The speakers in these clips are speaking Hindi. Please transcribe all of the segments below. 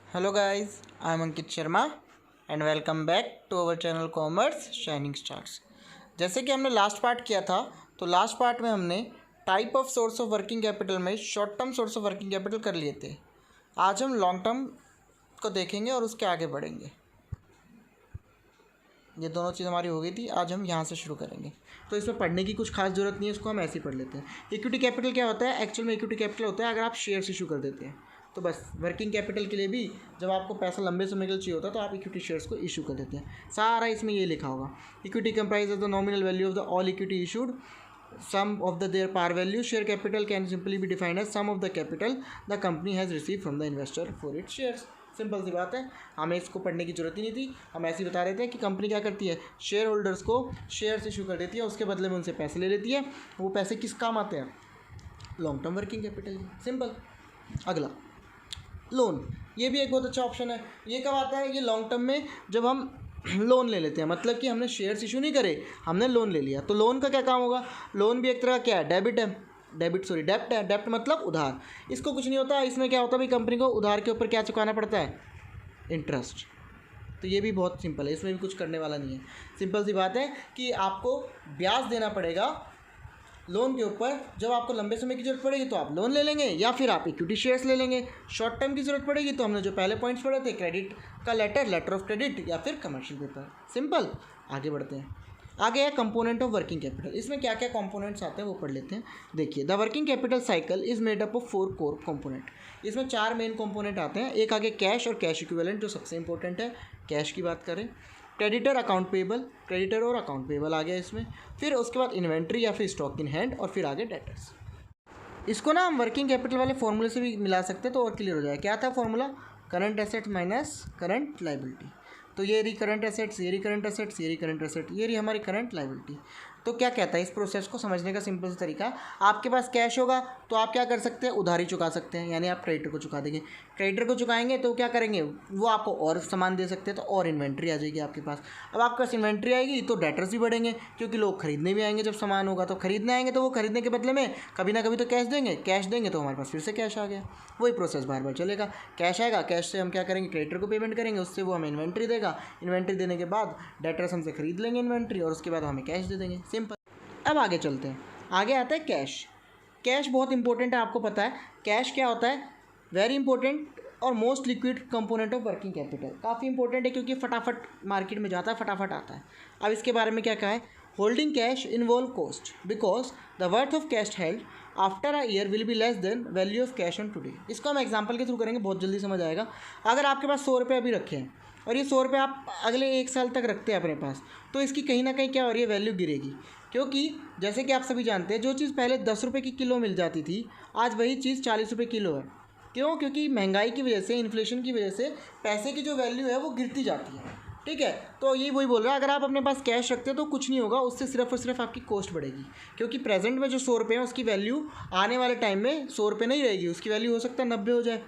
Hello guys, I am Ankit Sharma and welcome back to our channel Commerce Shining Stars। जैसे कि हमने लास्ट पार्ट किया था, तो लास्ट पार्ट में हमने type of source of working capital में short term source of working capital कर लिए थे। आज हम लॉन्ग टर्म को देखेंगे और उसके आगे बढ़ेंगे। ये दोनों चीज़ हमारी हो गई थी, आज हम यहाँ से शुरू करेंगे। तो इसमें पढ़ने की कुछ खास ज़रूरत नहीं है, इसको हम ऐसे ही पढ़ लेते हैं। इक्विटी कैपिटल क्या होता है? एक्चुअल में इक्विटी कैपिटल होता है अगर आप शेयर्स इशू कर देते हैं। तो बस वर्किंग कैपिटल के लिए भी जब आपको पैसा लंबे समय के लिए चाहिए होता है तो आप इक्विटी शेयर्स को इशू कर देते हैं। सारा इसमें ये लिखा होगा। Equity comprise the nominal value of the all equity issued, sum of the their par value. Share capital can simply be defined as sum of the capital the company has receive from the investor for its shares. Simple सी बात है, हमें इसको पढ़ने की जरूरत ही नहीं थी। हम ऐसे ही बता रहे थे कि कंपनी क्या करती है, शेयर होल्डर्स को शेयर्स इशू कर देती है, उसके बदले में उनसे पैसे ले लेती है। वो पैसे किस काम आते हैं? Long term working capital. Simple. अगला लोन, ये भी एक बहुत अच्छा ऑप्शन है। ये कब आता है? ये लॉन्ग टर्म में जब हम लोन ले लेते हैं, मतलब कि हमने शेयर्स इशू नहीं करे, हमने लोन ले लिया। तो लोन का क्या काम होगा? लोन भी एक तरह का क्या है? डेबिट है। डेप्ट है। डेप्ट मतलब उधार। इसको कुछ नहीं होता। इसमें क्या होता है भाई, कंपनी को उधार के ऊपर क्या चुकाना पड़ता है? इंटरेस्ट। तो ये भी बहुत सिंपल है, इसमें भी कुछ करने वाला नहीं है। सिंपल सी बात है कि आपको ब्याज देना पड़ेगा लोन के ऊपर। जब आपको लंबे समय की जरूरत पड़ेगी तो आप लोन ले लेंगे, या फिर आप इक्विटी शेयर्स ले लेंगे। शॉर्ट टर्म की जरूरत पड़ेगी तो हमने जो पहले पॉइंट्स पढ़े थे, क्रेडिट का लेटर ऑफ क्रेडिट, या फिर कमर्शियल पेपर। सिंपल। आगे बढ़ते हैं। आगे है कंपोनेंट ऑफ वर्किंग कैपिटल। इसमें क्या क्या कंपोनेंट्स आते हैं वो पढ़ लेते हैं। देखिए, the working capital cycle is made up of 4 core component. इसमें 4 मेन कंपोनेंट आते हैं। एक आगे कैश और कैश इक्विवेलेंट, जो सबसे इंपॉर्टेंट है। कैश की बात करें, क्रेडिटर अकाउंट पेबल, क्रेडिटर और अकाउंट पेबल आ गया इसमें। फिर उसके बाद इन्वेंट्री या फिर स्टॉक इन हैंड, और फिर आगे डेटर्स। इसको ना हम वर्किंग कैपिटल वाले फॉर्मूले से भी मिला सकते हैं तो और क्लियर हो जाए। क्या था formula? Current asset minus current liability. तो ये रही करंट एसेट्स, ये रही करंट एसेट्स, ये रही करंट एसेट, ये रही हमारी करंट लाइबिलिटी। तो क्या कहता है इस प्रोसेस को समझने का सिंपल सा तरीका, आपके पास कैश होगा तो आप क्या कर सकते हैं? उधारी चुका सकते हैं, यानी आप क्रेडिटर को चुका देंगे। क्रेडिटर को चुकाएंगे तो क्या करेंगे? वो आपको और सामान दे सकते हैं, तो और इन्वेंट्री आ जाएगी आपके पास। अब आपके पास इन्वेंट्री आएगी तो डेटर्स भी बढ़ेंगे, क्योंकि लोग खरीदने भी आएंगे। जब सामान होगा तो खरीदने आएंगे, तो वो खरीदने के बदले में कभी ना कभी तो कैश देंगे। कैश देंगे तो हमारे पास फिर से कैश आ गया। वही प्रोसेस बार बार चलेगा। कैश आएगा, कैश से हम क्या करेंगे? क्रेडिटर को पेमेंट करेंगे, उससे वो हमें इन्वेंट्री देगा। इन्वेंट्री देने के बाद डेटर्स हमसे खरीद लेंगे इन्वेंट्री, और उसके बाद हमें कैश दे देंगे। सिंपल। अब आगे चलते हैं। आगे आता है कैश। कैश बहुत इंपॉर्टेंट है, आपको पता है। कैश क्या होता है? वेरी इंपॉर्टेंट और most liquid component of working capital. काफ़ी इंपॉर्टेंट है क्योंकि फटाफट मार्केट में जाता है, फटाफट आता है। अब इसके बारे में क्या कहा है? Holding cash involve cost, because the worth of cash held after a year will be less than value of cash on today. इसको हम एग्जाम्पल के थ्रू करेंगे, बहुत जल्दी समझ आएगा। अगर आपके पास 100 रुपये अभी रखे हैं और ये 100 रुपये आप अगले 1 साल तक रखते हैं अपने पास, तो इसकी कहीं ना कहीं क्या हो रही है? वैल्यू गिरेगी। क्योंकि जैसे कि आप सभी जानते हैं, जो चीज़ पहले 10 रुपये की किलो मिल जाती थी, आज वही चीज़ 40 रुपये किलो है। क्यों? क्योंकि महंगाई की वजह से, इन्फ्लेशन की वजह से पैसे की जो वैल्यू है वो गिरती जाती है। ठीक है, तो ये वही बोल रहा है, अगर आप अपने पास कैश रखते हैं तो कुछ नहीं होगा, उससे सिर्फ और सिर्फ आपकी कॉस्ट बढ़ेगी। क्योंकि प्रेजेंट में जो 100 रुपये है उसकी वैल्यू आने वाले टाइम में 100 रुपये नहीं रहेगी, उसकी वैल्यू हो सकता है 90 हो जाए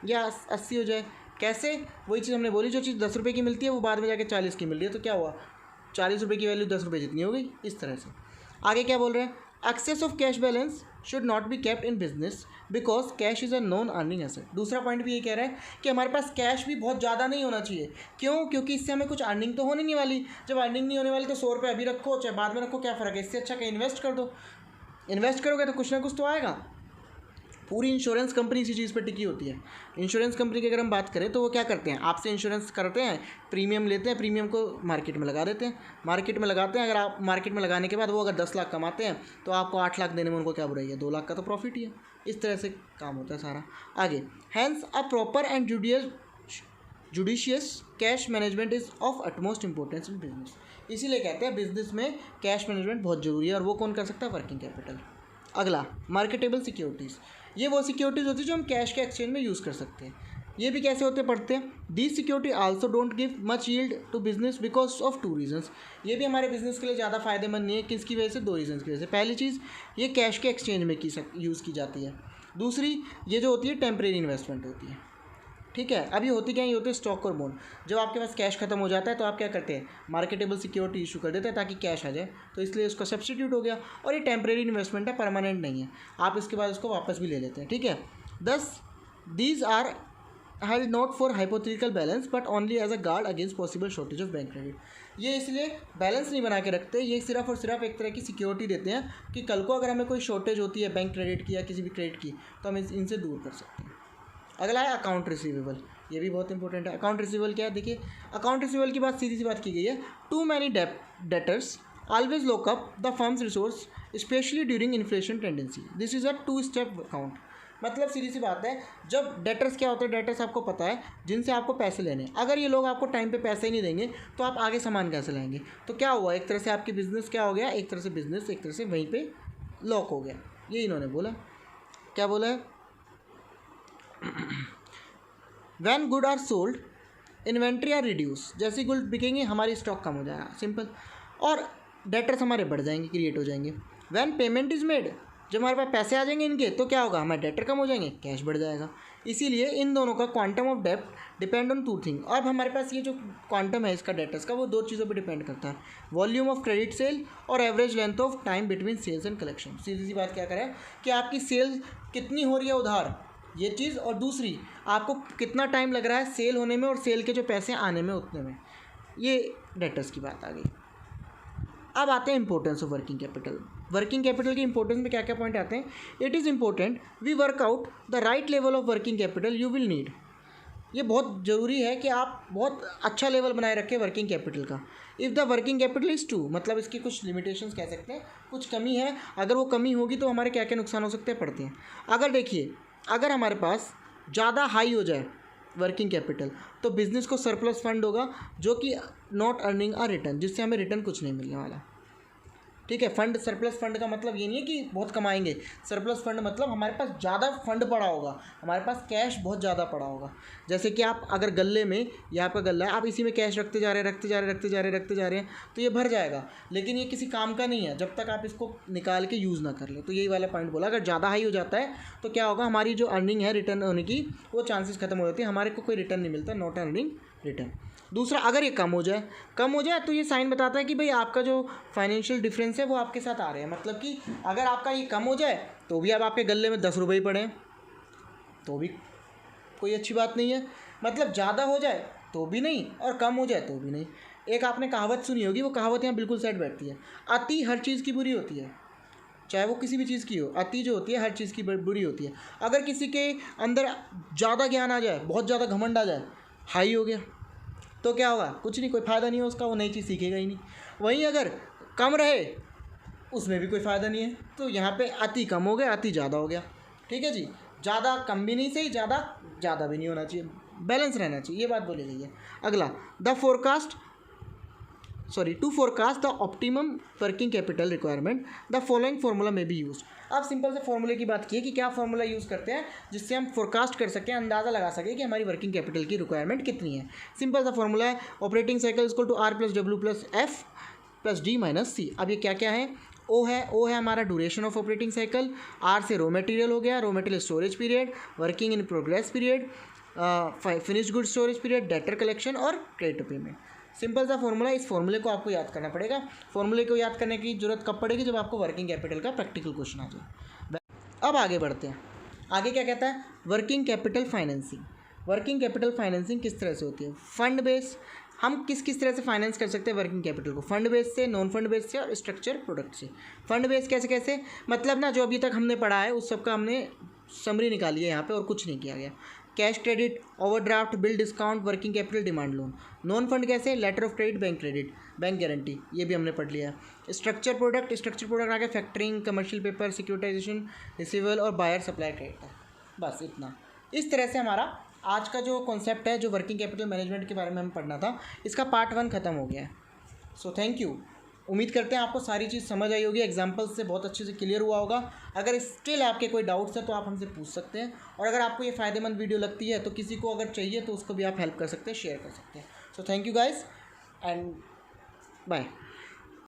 या 80 हो जाए। कैसे? वही चीज़ हमने बोली, जो चीज़ 10 रुपये की मिलती है वो बाद में जाके 40 की मिल रही है, तो क्या हुआ? 40 रुपये की वैल्यू 10 रुपये जितनी हो गई। इस तरह से आगे क्या बोल रहे हैं? Excess of cash balance should not be kept in business because cash is a non earning asset. दूसरा पॉइंट भी ये कह रहा है कि हमारे पास कैश भी बहुत ज़्यादा नहीं होना चाहिए। क्यों? क्योंकि इससे हमें कुछ अर्निंग तो होने नहीं वाली। जब अर्निंग नहीं होने वाली तो 100 रुपये अभी रखो चाहे बाद में रखो, क्या फ़र्क है? इससे अच्छा कहीं इन्वेस्ट कर दो। इन्वेस्ट करोगे तो कुछ ना कुछ तो आएगा। पूरी इंश्योरेंस कंपनी इसी चीज़ पर टिकी होती है। इंश्योरेंस कंपनी की अगर हम बात करें तो वो क्या करते हैं? आपसे इंश्योरेंस करते हैं, प्रीमियम लेते हैं, प्रीमियम को मार्केट में लगा देते हैं, मार्केट में लगाते हैं। अगर आप मार्केट में लगाने के बाद वो अगर 10 लाख कमाते हैं तो आपको 8 लाख देने में उनको क्या बुराई है? 2 लाख का तो प्रॉफिट ही है। इस तरह से काम होता है सारा। आगे, hence a proper and judicious cash management is of utmost importance in business. इसीलिए कहते हैं बिजनेस में कैश मैनेजमेंट बहुत ज़रूरी है, और वो कौन कर सकता है? Working capital. अगला, मार्केटेबल सिक्योरिटीज़। ये वो सिक्योरिटीज़ होती है जो हम कैश के एक्सचेंज में यूज़ कर सकते हैं। ये भी कैसे होते पढ़ते हैं। These security also don't give much yield to business because of 2 reasons. ये भी हमारे बिजनेस के लिए ज़्यादा फायदेमंद नहीं है। किसकी वजह से? 2 रीजंस की वजह से। पहली चीज़, ये कैश के एक्सचेंज में यूज़ की जाती है। दूसरी, ये जो होती है टेम्परेरी इन्वेस्टमेंट होती है। ठीक है, अब ये होती क्या? ये होते हैं स्टॉक और बॉन्ड। जब आपके पास कैश खत्म हो जाता है तो आप क्या करते हैं? मार्केटेबल सिक्योरिटी इशू कर देते हैं ताकि कैश आ जाए, तो इसलिए उसका सब्स्टिट्यूट हो गया। और ये टेम्परेरी इन्वेस्टमेंट है, परमानेंट नहीं है। आप इसके बाद उसको वापस भी ले लेते हैं। ठीक है, thus these are held not for hypothetical balance but only as a guard against possible shortage of bank credit. ये इसलिए बैलेंस नहीं बना के रखते, ये सिर्फ और सिर्फ एक तरह की सिक्योरिटी देते हैं कि कल को अगर हमें कोई शॉर्टेज होती है बैंक क्रेडिट की या किसी भी क्रेडिट की तो हम इनसे दूर कर सकते हैं. अगला है अकाउंट रिसीवेबल. ये भी बहुत इंपॉर्टेंट है. अकाउंट रिसीवेबल क्या है? देखिए अकाउंट रिसीवेबल की बात सीधी सी बात की गई है. Too many debtors always lock up the firm's resource especially during inflation tendency. This is a 2-step account. मतलब सीधी सी बात है, जब डेटर्स क्या होते हैं, डेटर्स आपको पता है जिनसे आपको पैसे लेने हैं. अगर ये लोग आपको टाइम पे पैसे ही नहीं देंगे तो आप आगे सामान कैसे लाएंगे? तो क्या हुआ, एक तरह से आपकी बिज़नेस क्या हो गया, एक तरह से बिज़नेस एक तरह से वहीं पे लॉक हो गया. ये इन्होंने बोला. क्या बोला है? When good are sold inventory are reduce. जैसे गुड बिकेंगे हमारी स्टॉक कम हो जाएगा, सिंपल. और डेटर्स हमारे बढ़ जाएंगे, क्रिएट हो जाएंगे. वैन पेमेंट इज़ मेड, जब हमारे पास पैसे आ जाएंगे इनके तो क्या होगा, हमारे डेटर कम हो जाएंगे, कैश बढ़ जाएगा. इसीलिए इन दोनों का क्वांटम ऑफ डेप्ट डिपेंड ऑन 2 थिंग. अब हमारे पास ये जो क्वांटम है इसका डेटर्स का, वो 2 चीज़ों पे डिपेंड करता है. वॉल्यूम ऑफ क्रेडिट सेल और average length of time between sales and collection. सीधी सी बात क्या करें कि आपकी सेल कितनी हो रही है उधार, ये चीज़, और दूसरी आपको कितना टाइम लग रहा है सेल होने में और सेल के जो पैसे आने में उतने में. ये डेटर्स की बात आ गई. अब आते हैं importance of working capital. Working capital की इंपॉर्टेंस में क्या क्या पॉइंट आते हैं? It is important we work out the right level of working capital you will need. ये बहुत ज़रूरी है कि आप बहुत अच्छा लेवल बनाए रखें वर्किंग कैपिटल का. If the working capital is too, मतलब इसकी कुछ लिमिटेशंस कह सकते हैं, कुछ कमी है. अगर वो कमी होगी तो हमारे क्या क्या नुकसान हो सकते हैं, पढ़ते हैं. अगर देखिए, अगर हमारे पास ज़्यादा हाई हो जाए वर्किंग कैपिटल तो बिज़नेस को सरप्लस फंड होगा जो कि नॉट अर्निंग अ रिटर्न, जिससे हमें रिटर्न कुछ नहीं मिलने वाला. ठीक है. फंड, सरप्लस फंड का मतलब ये नहीं है कि बहुत कमाएंगे. सरप्लस फंड मतलब हमारे पास ज़्यादा फंड पड़ा होगा, हमारे पास कैश बहुत ज़्यादा पड़ा होगा. जैसे कि आप अगर गले में, ये आपका गला है, आप इसी में कैश रखते जा रहे हैं तो ये भर जाएगा, लेकिन ये किसी काम का नहीं है जब तक आप इसको निकाल के यूज़ ना कर लें. तो यही वाला पॉइंट बोला. अगर ज़्यादा हाई हो जाता है तो क्या होगा, हमारी जो अर्निंग है रिटर्न होने की, वो चांसेस खत्म हो जाती है, हमारे को कोई रिटर्न नहीं मिलता, नॉट अर्निंग रिटर्न. दूसरा, अगर ये कम हो जाए तो ये साइन बताता है कि भाई आपका जो फाइनेंशियल डिफरेंस है वो आपके साथ आ रहे हैं. मतलब कि अगर आपका ये कम हो जाए तो भी अब आपके गले में 10 रुपये ही पड़े तो भी कोई अच्छी बात नहीं है. मतलब ज़्यादा हो जाए तो भी नहीं और कम हो जाए तो भी नहीं. एक आपने कहावत सुनी होगी, वो कहावत यहाँ बिल्कुल सेट बैठती है. अति हर चीज़ की बुरी होती है, चाहे वो किसी भी चीज़ की हो. अति जो होती है हर चीज़ की बुरी होती है. अगर किसी के अंदर ज़्यादा ज्ञान आ जाए, बहुत ज़्यादा घमंड आ जाए, हाई हो गया, तो क्या होगा, कुछ नहीं, कोई फ़ायदा नहीं है उसका, वो नई चीज़ सीखेगा ही नहीं. वहीं अगर कम रहे उसमें भी कोई फ़ायदा नहीं है. तो यहाँ पे अति कम हो गया, अति ज़्यादा हो गया. ठीक है जी. ज़्यादा कम भी नहीं सही, ज़्यादा भी नहीं होना चाहिए, बैलेंस रहना चाहिए, ये बात बोली गई है. अगला, to forecast the optimum working capital requirement the following formula may be use. अब सिंपल से फॉर्मूले की बात की है कि क्या फार्मूला यूज़ करते हैं जिससे हम फोरकास्ट कर सकें, अंदाज़ा लगा सकें कि हमारी वर्किंग कैपिटल की रिक्वायरमेंट कितनी है. सिंपल सा फॉर्मूला है, operating cycle equal to R plus W plus F plus D minus C. अब ये क्या क्या है? ओ है हमारा duration of operating cycle. R से रॉ मटेरियल हो गया, raw material storage period, working in progress period, finished good storage period, debtor collection और क्रेडिट पेमेंट. सिंपल सा फॉर्मूला. इस फॉर्मूले को आपको याद करना पड़ेगा. फॉर्मूले को याद करने की जरूरत कब पड़ेगी, जब आपको वर्किंग कैपिटल का प्रैक्टिकल क्वेश्चन आ जाए. अब आगे बढ़ते हैं. आगे क्या कहता है? Working capital financing. Working capital financing किस तरह से होती है? Fund base. हम किस तरह से फाइनेंस कर सकते हैं वर्किंग कैपिटल को? फंड बेस से, नॉन फंड बेस से और स्ट्रक्चर प्रोडक्ट से. फंड बेस कैसे मतलब ना, जो अभी तक हमने पढ़ा है उस सब का हमने समरी निकाली है यहाँ पे और कुछ नहीं किया गया. Cash credit, overdraft, bill discount, working capital, demand loan. Non fund कैसे? Letter of credit, bank credit, bank guarantee, ये भी हमने पढ़ लिया. स्ट्रक्चर प्रोडक्ट आ गया factoring, commercial paper, securitisation, receivable और बायर सप्लाई क्रेडिट. बस इतना. इस तरह से हमारा आज का जो कॉन्सेप्ट है, जो वर्किंग कैपिटल मैनेजमेंट के बारे में हमें पढ़ना था, इसका पार्ट 1 ख़त्म हो गया है. सो थैंक यू. उम्मीद करते हैं आपको सारी चीज़ समझ आई होगी, एग्जाम्पल्स से बहुत अच्छे से क्लियर हुआ होगा. अगर स्टिल आपके कोई डाउट्स है तो आप हमसे पूछ सकते हैं. और अगर आपको ये फ़ायदेमंद वीडियो लगती है तो किसी को अगर चाहिए तो उसको भी आप हेल्प कर सकते हैं, शेयर कर सकते हैं. So thank you guys and bye.